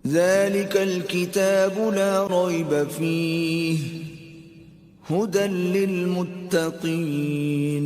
ذلك الكتاب لا ريب فيه هدى للمتقين।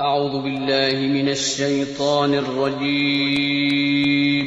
أعوذ بالله من الشيطان الرجيم।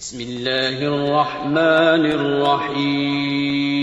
بسم الله الرحمن الرحيم।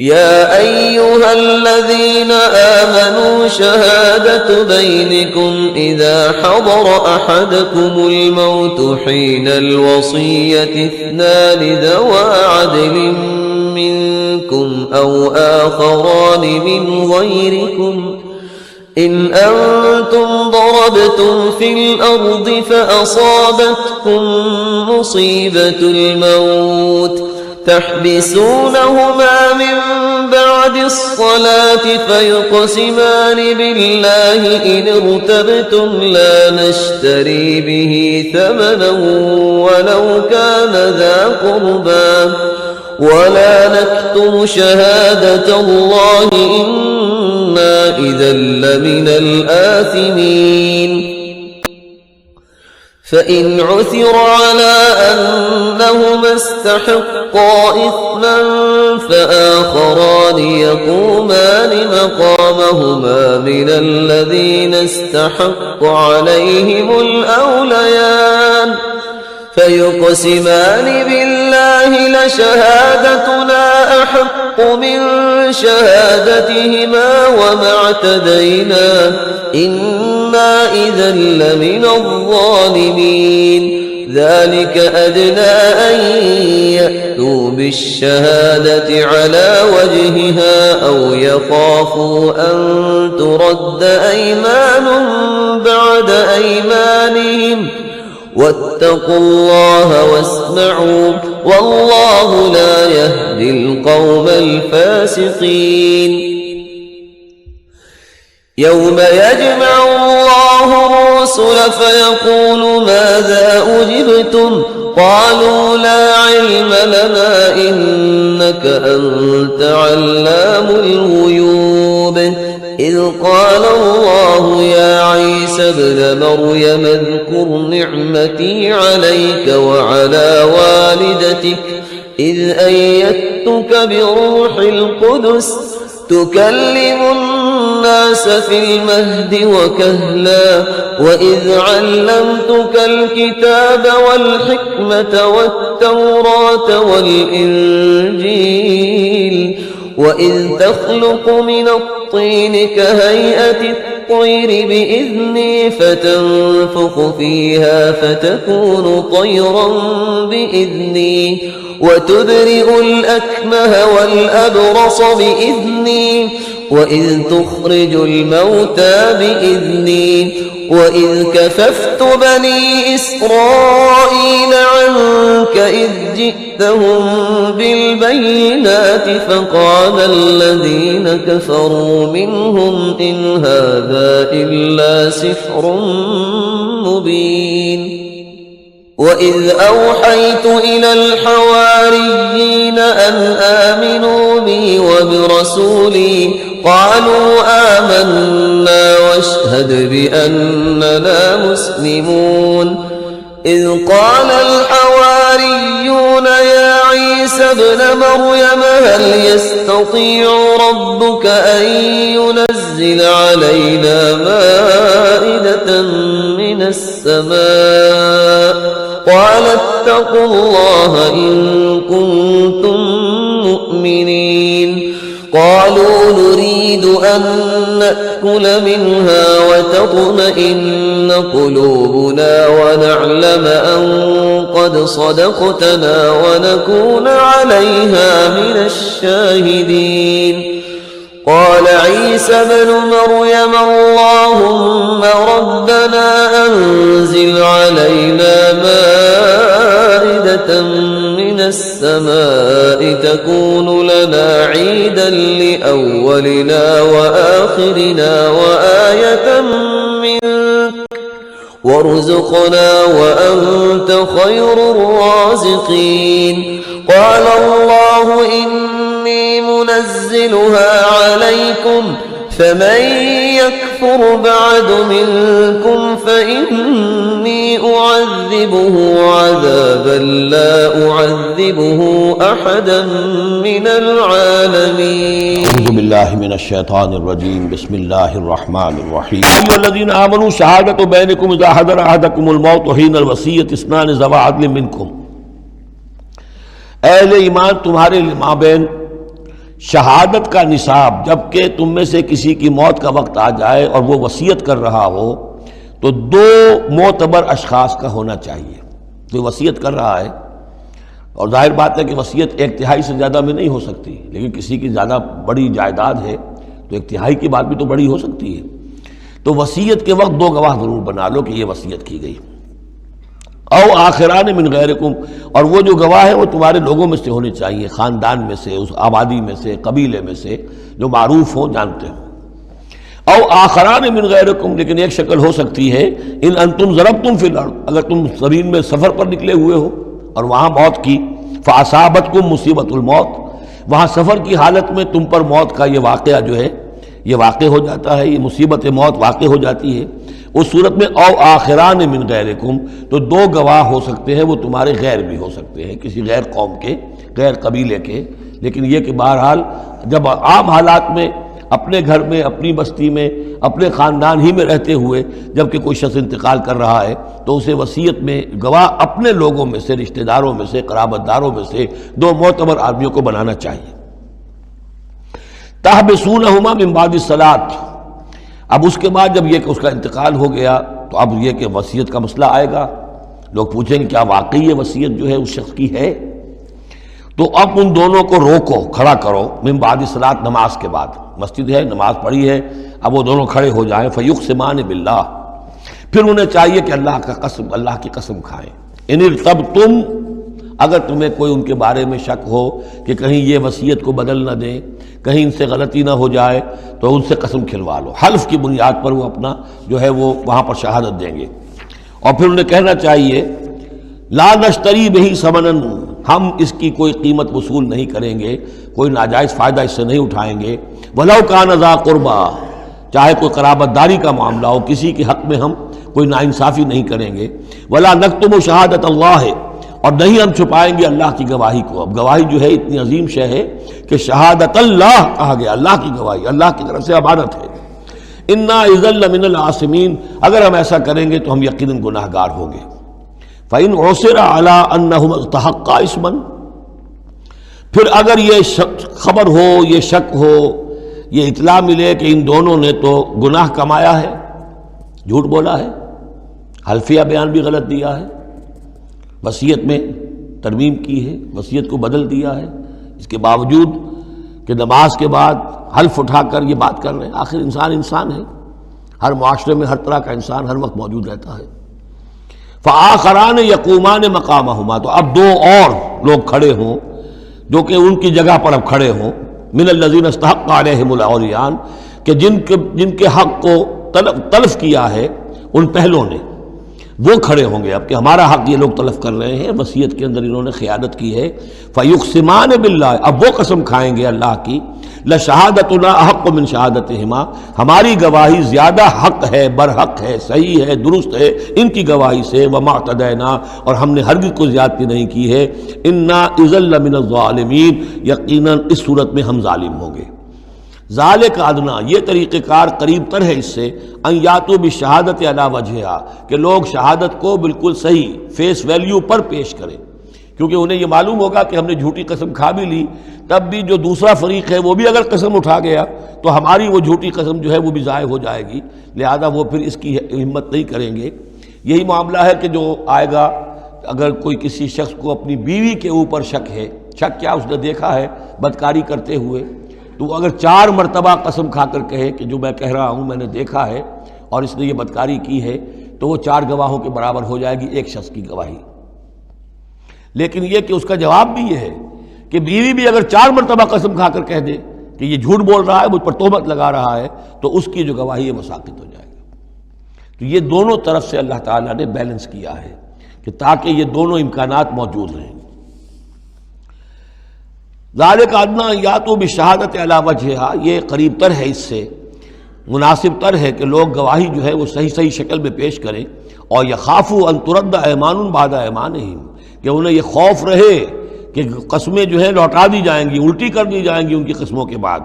يا أيها الذين آمنوا شهادة بينكم إذا حضر أحدكم الموت حين الوصية اثنان ذوى عدل منكم أو آخران من غيركم إن أنتم ضربتم في الأرض فأصابتكم مصيبة الموت تحبسونهما من بعد الصلاة فيقسمان بالله إن ارتبتم لا نشتري به ثمنا ولو كان ذا قربى ولا نكتم شهادة الله إنا إذا لمن الآثمين فإن عثر على أنهما استحقا إثما فآخران يقومان مقامهما من الذين استحق عليهم الأوليان فيقسمان بالله لشهادتنا أحق من شهادتهما وما اعتدينا إنا إذا لمن الظالمين ذلك أدنى أن يأتوا بالشهادة على وجهها أو يخافوا أن ترد أيمان بعد أيمانهم واتقوا الله واسمعوا والله لا يهدي القوم الفاسقين يوم يجمع الله الرسل فيقول ماذا أجبتم قالوا لا علم لنا إنك أنت علام الغيوب إذ قال الله يا عيسى ابن مريم اذكر نعمتي عليك وعلى والدتك إذ أيدتك بروح القدس تكلم الناس في المهد وكهلا وإذ علمتك الكتاب والحكمة والتوراة والإنجيل وإذ تخلق من الطين كهيئة الطير بإذني فتنفخ فيها فتكون طيرا بإذني وتبرئ الأكمه والأبرص بإذني وإذ تخرج الموتى بإذني وإذ كففت بني إسرائيل عنك إذ جئتهم بالبينات فقال الذين كفروا منهم إن هذا إلا سحر مبين وإذ أوحيت إلى الحواريين أن آمنوا بي وبرسولي قالوا آمنا واشهد بأننا مسلمون إذ قال الحواريون يا عيسى ابن مريم هل يستطيع ربك أن ينزل علينا مائدة من السماء قال اتقوا الله إن كنتم مؤمنين قالوا نريد أن نأكل منها وتطمئن قلوبنا ونعلم أن قد صدقتنا ونكون عليها من الشاهدين قال عيسى ابن مريم اللهم ربنا أنزل علينا مائدة من السماء تكون لنا عيدا لأولنا وآخرنا وآية منك وارزقنا وأنت خير الرازقين قال الله إني منزلها عليكم فمن يكفر بعد منكم فإني أعذبه عذابا لا أعذبه أحدا من العالمين اعوذ باللہ من الشیطان الرجیم بسم اللہ الرحمن الرحیم ایھا الذین آمنوا شہادۃ بینکم اذا حضر احدکم الموت حین الوصیۃ اثنان ذوی عدل منکم، اہل ایمان تمہارے مابین شہادت کا نصاب جبکہ تم میں سے کسی کی موت کا وقت آ جائے اور وہ وصیت کر رہا ہو تو دو معتبر اشخاص کا ہونا چاہیے۔ جو وصیت کر رہا ہے، اور ظاہر بات ہے کہ وصیت ایک تہائی سے زیادہ میں نہیں ہو سکتی، لیکن کسی کی زیادہ بڑی جائیداد ہے تو ایک تہائی کی بات بھی تو بڑی ہو سکتی ہے، تو وصیت کے وقت دو گواہ ضرور بنا لو کہ یہ وصیت کی گئی۔ او آخران من غیرکم، اور وہ جو گواہ ہیں وہ تمہارے لوگوں میں سے ہونے چاہیے، خاندان میں سے، اس آبادی میں سے، قبیلے میں سے، جو معروف ہوں، جانتے ہوں۔ او آخران من غیرکم، لیکن ایک شکل ہو سکتی ہے ان انتم ضربتم فی الارض، اگر تم زمین میں سفر پر نکلے ہوئے ہو اور وہاں موت کی، فاصابتکم مصیبت الموت، وہاں سفر کی حالت میں تم پر موت کا یہ واقعہ جو ہے یہ واقع ہو جاتا ہے، یہ مصیبت موت واقع ہو جاتی ہے، اس صورت میں او آخران من غیرکم، تو دو گواہ ہو سکتے ہیں، وہ تمہارے غیر بھی ہو سکتے ہیں، کسی غیر قوم کے، غیر قبیلے کے، لیکن یہ کہ بہرحال جب عام حالات میں اپنے گھر میں، اپنی بستی میں، اپنے خاندان ہی میں رہتے ہوئے جب کہ کوئی شخص انتقال کر رہا ہے تو اسے وصیت میں گواہ اپنے لوگوں میں سے، رشتہ داروں میں سے، قرابت داروں میں سے دو معتبر آدمیوں کو بنانا چاہیے۔ تحبسونہما من بعد الصلاۃ، اب اس کے بعد جب یہ کہ اس کا انتقال ہو گیا تو اب یہ کہ وصیت کا مسئلہ آئے گا، لوگ پوچھیں گے کیا واقعی یہ وصیت جو ہے اس شخص کی ہے؟ تو اب ان دونوں کو روکو، کھڑا کرو، من بعد الصلاۃ، نماز کے بعد، مسجد ہے، نماز پڑھی ہے، اب وہ دونوں کھڑے ہو جائیں، فیقسمان باللہ، پھر انہیں چاہیے کہ اللہ کی قسم کھائیں، ان ارتبتم، اگر تمہیں کوئی ان کے بارے میں شک ہو کہ کہیں یہ وصیت کو بدل نہ دیں، کہیں ان سے غلطی نہ ہو جائے، تو ان سے قسم کھلوا لو، حلف کی بنیاد پر وہ اپنا جو ہے وہ وہاں پر شہادت دیں گے، اور پھر انہیں کہنا چاہیے لا نشتری بہی ثمنا، ہم اس کی کوئی قیمت وصول نہیں کریں گے، کوئی ناجائز فائدہ اس سے نہیں اٹھائیں گے، ولو کان ذا قربا، چاہے کوئی قرابت داری کا معاملہ ہو، کسی کے حق میں ہم کوئی ناانصافی نہیں کریں گے، ولا نکتم شہادت اللہ، اور نہیں ہم چھپائیں گے اللہ کی گواہی کو۔ اب گواہی جو ہے اتنی عظیم شے ہے کہ شہادت اللہ کہا گیا، اللہ کی گواہی اللہ کی طرف سے امانت ہے۔ انا اذا لمن العاصمین، اگر ہم ایسا کریں گے تو ہم یقیناً گناہ گار ہوں گے۔ فإن عثر على انہم استحقا اسما، پھر اگر یہ خبر ہو، یہ شک ہو، یہ اطلاع ملے کہ ان دونوں نے تو گناہ کمایا ہے، جھوٹ بولا ہے، حلفیہ بیان بھی غلط دیا ہے، وصیت میں ترمیم کی ہے، وصیت کو بدل دیا ہے، اس کے باوجود کہ نماز کے بعد حلف اٹھا کر یہ بات کر رہے ہیں، آخر انسان ہے، ہر معاشرے میں ہر طرح کا انسان ہر وقت موجود رہتا ہے۔ فآخران یقومان مقامہما، تو اب دو اور لوگ کھڑے ہوں جو کہ ان کی جگہ پر اب کھڑے ہوں، من الذین استحق علیہم العریان، کہ جن کے حق کو تلف کیا ہے ان پہلوں نے، وہ کھڑے ہوں گے اب کہ ہمارا حق یہ لوگ تلف کر رہے ہیں، وصیت کے اندر انہوں نے خیانت کی ہے۔ فیقسمان باللہ، اب وہ قسم کھائیں گے اللہ کی، لشہادتنا احق من شہادتہما، ہماری گواہی زیادہ حق ہے، برحق ہے، صحیح ہے، درست ہے ان کی گواہی سے، وما اعتدینا، اور ہم نے ہرگز کوئی زیادتی نہیں کی ہے، انا اذا لمن الظالمین، یقیناً اس صورت میں ہم ظالم ہوں گے۔ ذالک ادنا، یہ طریقہ کار قریب تر ہے اس سے، ان یاتوا بالشہادۃ علی وجہہا، کہ لوگ شہادت کو بالکل صحیح فیس ویلیو پر پیش کریں، کیونکہ انہیں یہ معلوم ہوگا کہ ہم نے جھوٹی قسم کھا بھی لی، تب بھی جو دوسرا فریق ہے وہ بھی اگر قسم اٹھا گیا تو ہماری وہ جھوٹی قسم جو ہے وہ بھی ضائع ہو جائے گی، لہذا وہ پھر اس کی ہمت نہیں کریں گے۔ یہی معاملہ ہے کہ جو آئے گا، اگر کوئی کسی شخص کو اپنی بیوی کے اوپر شک ہے، شک کیا اس نے دیکھا ہے بدکاری کرتے ہوئے، تو وہ اگر 4 مرتبہ قسم کھا کر کہے کہ جو میں کہہ رہا ہوں میں نے دیکھا ہے اور اس نے یہ بدکاری کی ہے، تو وہ 4 گواہوں کے برابر ہو جائے گی ایک شخص کی گواہی۔ لیکن یہ کہ اس کا جواب بھی یہ ہے کہ بیوی بھی اگر 4 مرتبہ قسم کھا کر کہہ دے کہ یہ جھوٹ بول رہا ہے، مجھ پر تہمت لگا رہا ہے، تو اس کی جو گواہی ہے وہ ساقط ہو جائے گا۔ تو یہ دونوں طرف سے اللہ تعالیٰ نے بیلنس کیا ہے کہ تاکہ یہ دونوں امکانات موجود رہیں۔ ذالک ادنیٰ ان یاتوا بالشہادۃ علی وجہہا، یہ قریب تر ہے، اس سے مناسب تر ہے کہ لوگ گواہی جو ہے وہ صحیح شکل میں پیش کریں، اور یخافوا ان ترد ایمان بعد ایمانہم، کہ انہیں یہ خوف رہے کہ قسمیں جو ہے لوٹا دی جائیں گی، الٹی کر دی جائیں گی ان کی قسموں کے بعد۔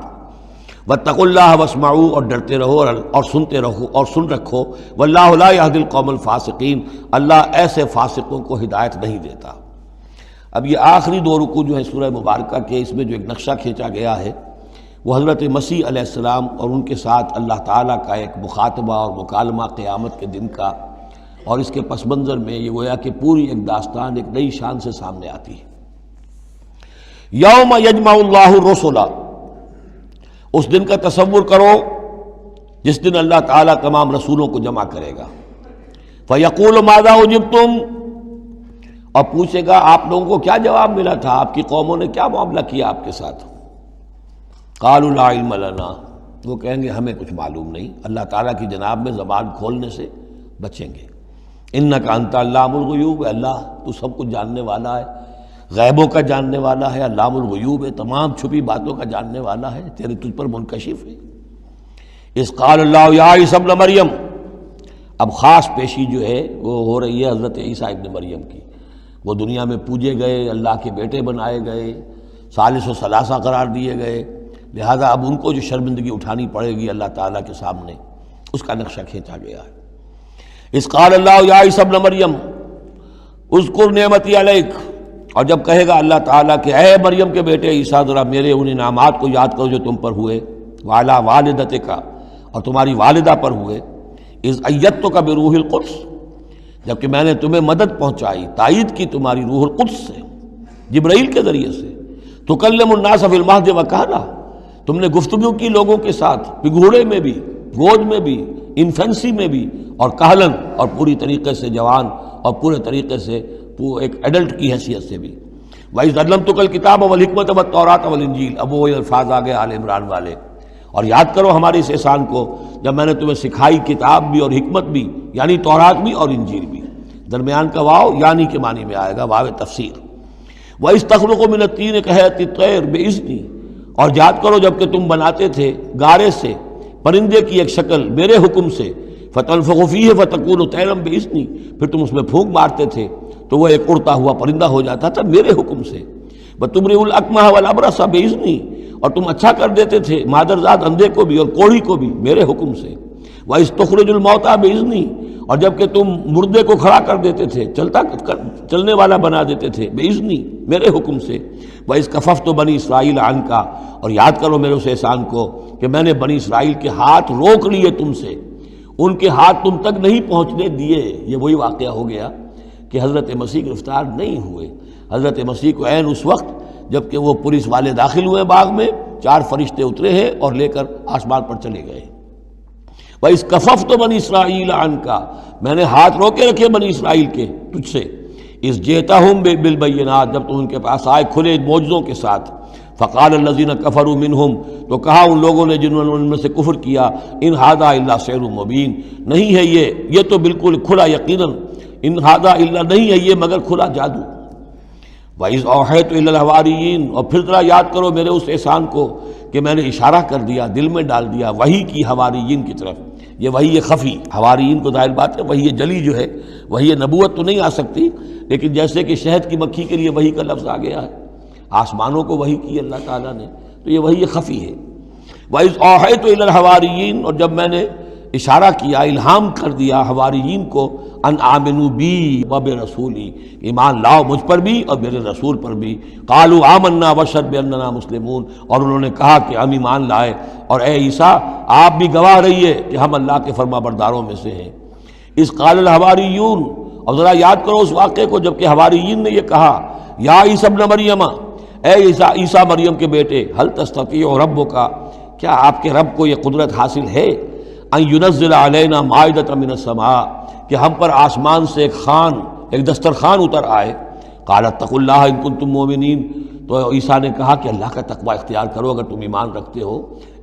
واتقوا اللہ واسمعوا، اور ڈرتے رہو اور سنتے رہو اور سن رکھو، واللہ لا یہدی القوم الفاسقین، اللہ ایسے فاسقوں کو ہدایت نہیں دیتا۔ اب یہ آخری 2 رکوع جو ہے سورہ مبارکہ کے، اس میں جو ایک نقشہ کھینچا گیا ہے وہ حضرت مسیح علیہ السلام اور ان کے ساتھ اللہ تعالیٰ کا ایک مخاطبہ اور مکالمہ قیامت کے دن کا، اور اس کے پس منظر میں یہ گویا کہ پوری ایک داستان ایک نئی شان سے سامنے آتی ہے۔ یوم یجمع اللہ الرسل، اس دن کا تصور کرو جس دن اللہ تعالیٰ تمام رسولوں کو جمع کرے گا۔ فیقول ماذا اجبتم، اور پوچھے گا آپ لوگوں کو کیا جواب ملا تھا، آپ کی قوموں نے کیا معاملہ کیا آپ کے ساتھ۔ قالوا لا علم لنا، وہ کہیں گے ہمیں کچھ معلوم نہیں، اللہ تعالیٰ کی جناب میں زبان کھولنے سے بچیں گے۔ انک انت علام الغیوب، اللہ تو سب کچھ جاننے والا ہے، غیبوں کا جاننے والا ہے، علام الغیوب ہے، تمام چھپی باتوں کا جاننے والا ہے، تیرے تجھ پر منکشف ہے۔ اذ قال اللہ یا عیسی ابن مریم، اب خاص پیشی جو ہے وہ ہو رہی ہے حضرت عیسیٰ ابن مریم کی۔ وہ دنیا میں پوجے گئے، اللہ کے بیٹے بنائے گئے، ثالث و ثلاثہ قرار دیے گئے، لہذا اب ان کو جو شرمندگی اٹھانی پڑے گی اللہ تعالیٰ کے سامنے، اس کا نقشہ کھینچا گیا ہے۔ اذ قال اللہ یا عیسی ابن مریم اذکر نعمتی علیک، اور جب کہے گا اللہ تعالیٰ کہ اے مریم کے بیٹے عیسیٰ ذرا میرے ان انعامات کو یاد کرو جو تم پر ہوئے، وعلی والدتک، اور تمہاری والدہ پر ہوئے، اذ ایدتک بروح القدس، جبکہ میں نے تمہیں مدد پہنچائی، تائید کی تمہاری روح القدس سے، جبرائیل کے ذریعے سے، تکلم الناس فی المہد وکہلا، تم نے گفتگو کی لوگوں کے ساتھ، پگھوڑے میں بھی، گود میں بھی، انفینسی میں بھی، اور کہلن، اور پوری طریقے سے جوان اور پورے طریقے سے ایک ایڈلٹ کی حیثیت سے بھی۔ وَإِذْ عَلَّمْتُكَ الْكِتَابَ وَالْحِكْمَةَ وَالتَّوْرَاةَ وَالْإِنْجِيلَ، اب وہ الفاظ آگے آل عمران والے، اور یاد کرو ہمارے اس احسان کو جب میں نے تمہیں سکھائی کتاب بھی اور حکمت بھی، یعنی تورات بھی اور انجیل بھی، درمیان کا واو یعنی کے معنی میں آئے گا، واو تفسیر۔ وَإِذْ تَخْلُقُ مِنَ الطِّينِ كَهَيْئَةِ الطَّيْرِ بِإِذْنِي، اور یاد کرو جب کہ تم بناتے تھے گارے سے پرندے کی ایک شکل میرے حکم سے، فَتَنفُخُ فِيهِ فَتَكُونُ طَيْرًا بِإِذْنِي، پھر تم اس میں پھونک مارتے تھے تو وہ ایک اڑتا ہوا پرندہ ہو جاتا تھا میرے حکم سے۔ وَتُبْرِئُ الْأَكْمَحَ وَالْأَبْرَصَ بِإِذْنِي، اور تم اچھا کر دیتے تھے مادرزاد اندھے کو بھی اور کوڑھی کو بھی میرے حکم سے۔ وَإِذْ تُخْرِجُ الْمَوْتَىٰ بِإِذْنِي، اور جب کہ تم مردے کو کھڑا کر دیتے تھے، چلنے والا بنا دیتے تھے، بِإِذْنِي، میرے حکم سے۔ وَإِذْ كَفَفْتُ بَنِي إِسْرَائِيلَ عَنْكَ، اور یاد کرو میرے اس احسان کو کہ میں نے بنی اسرائیل کے ہاتھ روک لیے تم سے، ان کے ہاتھ تم تک نہیں پہنچنے دیے۔ یہ وہی واقعہ ہو گیا کہ حضرت مسیح گرفتار نہیں ہوئے۔ حضرت مسیح کو عین اس وقت جب کہ وہ پولیس والے داخل ہوئے باغ میں، 4 فرشتے اترے ہیں اور لے کر آسمان پر چلے گئے۔ وَإِذْ كَفَفْتُ بَنِي إِسْرَائِيلَ عَنْكَ، میں نے ہاتھ روکے رکھے بنی اسرائیل کے تجھ سے۔ اِذْ جِئْتَهُم بِالْبَيِّنَاتِ، جب تم ان کے پاس آئے کھلے معجزوں کے ساتھ۔ فقال الذين كفروا منهم، تو کہا ان لوگوں نے جنہوں نے ان میں سے کفر کیا، ان هذا الا سحر مبین، نہیں ہے یہ تو بالکل کھلا یقیناً، ان هذا الا نہیں ہے یہ مگر کھلا جادو۔ وَإِذْ أَوْحَيْتُ إِلَى الْحَوَارِيِّينَ، اور پھر ذرا یاد کرو میرے اس احسان کو کہ میں نے اشارہ کر دیا، دل میں ڈال دیا وحی کی حواریین کی طرف۔ یہ وحی خفی، حواریین کو ظاہر بات ہے وحی جلی جو ہے، وحی نبوت تو نہیں آ سکتی، لیکن جیسے کہ شہد کی مکھی کے لیے وحی کا لفظ آ گیا ہے، آسمانوں کو وحی کی اللہ تعالیٰ نے، تو یہ وحی خفی ہے۔ وَإِذْ أَوْحَيْتُ إِلَى الْحَوَارِيِّينَ، اور جب میں نے اشارہ کیا، الہام کر دیا حواریین کو، ان آمنوا بی وبرسولی، ایمان لاؤ مجھ پر بھی اور میرے رسول پر بھی۔ قالوا آمنا واشهد بأننا مسلمون، اور انہوں نے کہا کہ ہم ایمان لائے اور اے عیسیٰ آپ بھی گواہ رہیے کہ ہم اللہ کے فرما برداروں میں سے ہیں۔ اذ قال الحواریون، اور ذرا یاد کرو اس واقعے کو جب کہ حواریین نے یہ کہا، یا عیسی ابن مریم، اے عیسیٰ مریم کے بیٹے، هل تستطيع ربک، کیا آپ کے رب کو یہ قدرت حاصل ہے، ان ينزل علینا مائدۃ من السماء، کہ ہم پر آسمان سے ایک دسترخوان اتر آئے۔ قال اتقوا اللہ ان کنتم مؤمنین، تو عیسیٰ نے کہا کہ اللہ کا تقوی اختیار کرو اگر تم ایمان رکھتے ہو،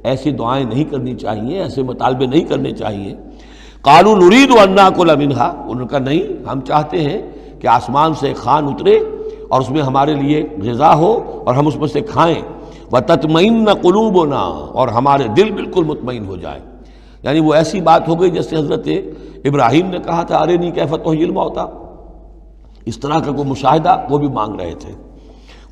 ایسی دعائیں نہیں کرنی چاہیے، ایسے مطالبے نہیں کرنے چاہیے۔ قالوا نريد ان ناكل منها، انہوں نے کہا نہیں، ہم چاہتے ہیں کہ آسمان سے خوان اترے اور اس میں ہمارے لیے غذا ہو اور ہم اس میں سے کھائیں، وتطمئن قلوبنا، اور ہمارے دل بالکل مطمئن ہو جائے۔ یعنی وہ ایسی بات ہو گئی جیسے حضرت ابراہیم نے کہا تھا ارنی کیف تحیی الموتیٰ، اس طرح کا کوئی مشاہدہ وہ بھی مانگ رہے تھے۔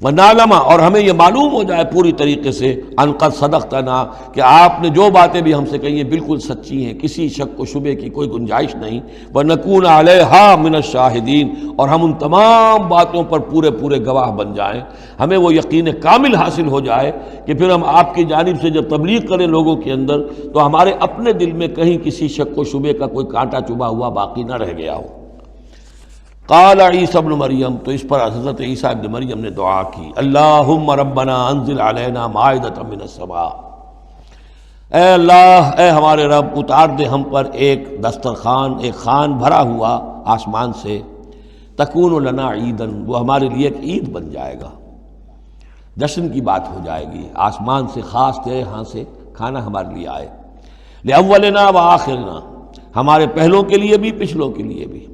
وَنَعْلَمَ، اور ہمیں یہ معلوم ہو جائے پوری طریقے سے ان قد صدقتنا، کہ آپ نے جو باتیں بھی ہم سے کہی ہیں بالکل سچی ہیں، کسی شک و شبے کی کوئی گنجائش نہیں۔ وَنَكُونَ عَلَيْهَا مِنَ الشَّاهِدِينَ، اور ہم ان تمام باتوں پر پورے گواہ بن جائیں، ہمیں وہ یقین کامل حاصل ہو جائے کہ پھر ہم آپ کی جانب سے جب تبلیغ کریں لوگوں کے اندر تو ہمارے اپنے دل میں کہیں کسی شک و شبے کا کوئی کانٹا چبھا ہوا باقی نہ رہ گیا ہو۔ قال عیسی ابن مریم، تو اس پر حضرت عیسیٰ ابن مریم نے دعا کی، اللہم ربنا انزل علینا مائدۃ من السماء، اے اللہ، اے ہمارے رب، اتار دے ہم پر ایک دسترخوان، ایک خوان بھرا ہوا آسمان سے، تکون لنا عیدن، وہ ہمارے لیے ایک عید بن جائے گا، جشن کی بات ہو جائے گی، آسمان سے خاص تیرے ہاں سے کھانا ہمارے لیے آئے، لأولنا وآخرنا، ہمارے پہلوں کے لیے بھی پچھلوں کے لیے بھی،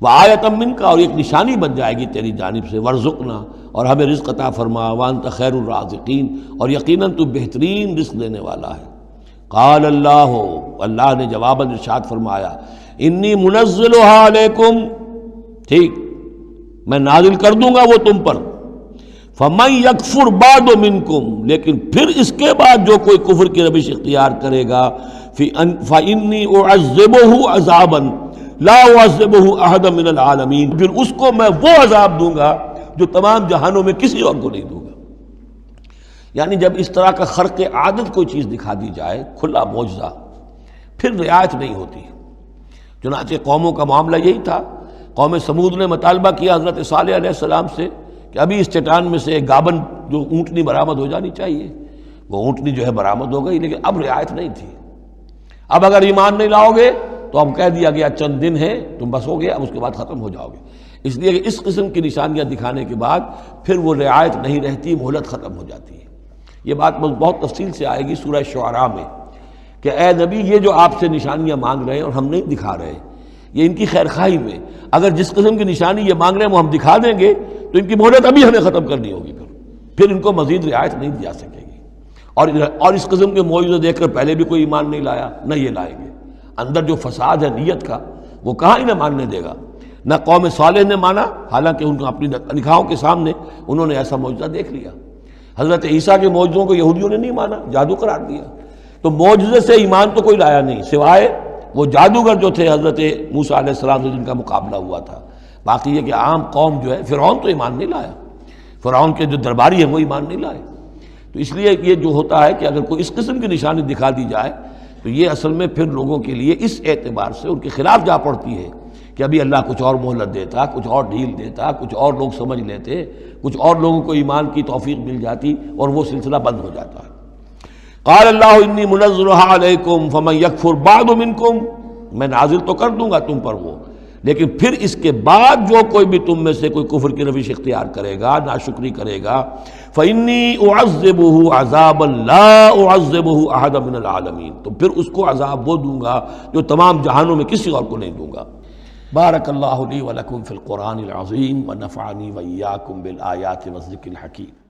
وآیۃ منک، اور ایک نشانی بن جائے گی تیری جانب سے، وارزقنا، اور ہمیں رزق عطا فرما، وانت خیر الرازقین، اور یقیناً تو بہترین رزق دینے والا ہے۔ قال اللہ، اللہ نے جواباً ارشاد فرمایا، انی منزلها علیکم، ٹھیک، میں نازل کر دوں گا وہ تم پر، فمن یکفر بعد منکم، لیکن پھر اس کے بعد جو کوئی کفر کی روش اختیار کرے گا، فانی اعذبہ عذابا لا اعذبہ احد من العالمین، پھر اس کو میں وہ عذاب دوں گا جو تمام جہانوں میں کسی اور کو نہیں دوں گا۔ یعنی جب اس طرح کا خرق عادت کوئی چیز دکھا دی جائے، کھلا معجزہ، پھر رعایت نہیں ہوتی۔ چنانچہ قوموں کا معاملہ یہی تھا، قوم سمود نے مطالبہ کیا حضرت صالح علیہ السلام سے کہ ابھی اس چٹان میں سے ایک گابن جو اونٹنی برآمد ہو جانی چاہیے، وہ اونٹنی جو ہے برآمد ہو گئی، لیکن اب رعایت نہیں تھی۔ اب اگر ایمان نہیں لاؤ گے تو اب کہہ دیا گیا چند دن ہے، تم بس ہو گیا، اب اس کے بعد ختم ہو جاؤ گے۔ اس لیے کہ اس قسم کی نشانیاں دکھانے کے بعد پھر وہ رعایت نہیں رہتی، مہلت ختم ہو جاتی ہے۔ یہ بات بہت تفصیل سے آئے گی سورہ شعراء میں کہ اے نبی، یہ جو آپ سے نشانیاں مانگ رہے ہیں اور ہم نہیں دکھا رہے، یہ ان کی خیر خواہی میں، اگر جس قسم کی نشانی یہ مانگ رہے ہیں وہ ہم دکھا دیں گے تو ان کی مہلت ابھی ہمیں ختم کرنی ہوگی، پھر ان کو مزید رعایت نہیں دی جا سکے گی۔ اور اس قسم کے معجزے دیکھ کر پہلے بھی کوئی ایمان نہیں لایا، نہ یہ لائیں گے۔ اندر جو فساد ہے نیت کا، وہ کہاں انہیں ماننے دے گا۔ نہ قوم صالح نے مانا، حالانکہ ان کو اپنی نگاہوں کے سامنے انہوں نے ایسا معجزہ دیکھ لیا۔ حضرت عیسیٰ کے معجزوں کو یہودیوں نے نہیں مانا، جادو قرار دیا۔ تو معجزے سے ایمان تو کوئی لایا نہیں، سوائے وہ جادوگر جو تھے حضرت موسیٰ علیہ السلام سے جن کا مقابلہ ہوا تھا۔ باقی یہ کہ عام قوم جو ہے، فرعون تو ایمان نہیں لایا، فرعون کے جو درباری ہیں وہ ایمان نہیں لائے۔ تو اس لیے یہ جو ہوتا ہے کہ اگر کوئی اس قسم کی نشانی دکھا دی جائے تو یہ اصل میں پھر لوگوں کے لیے اس اعتبار سے ان کے خلاف جا پڑتی ہے کہ ابھی اللہ کچھ اور مہلت دیتا، کچھ اور ڈھیل دیتا، کچھ اور لوگ سمجھ لیتے، کچھ اور لوگوں کو ایمان کی توفیق مل جاتی اور وہ سلسلہ بند ہو جاتا ہے۔ قال اللہ انی منزلها علیکم فمن یکفر بعد منکم، میں نازل تو کر دوں گا تم پر وہ، لیکن پھر اس کے بعد جو کوئی بھی تم میں سے کوئی کفر کی روش اختیار کرے گا، ناشکری کرے گا، فإنی اعذبہ عذابا لا اعذبہ احد من العالمین، تو پھر اس کو عذاب وہ دوں گا جو تمام جہانوں میں کسی اور کو نہیں دوں گا۔ بارک اللہ لی ولکم فی القرآن العظیم ونفعنی وإیاکم بالآیات والذکر الحکیم۔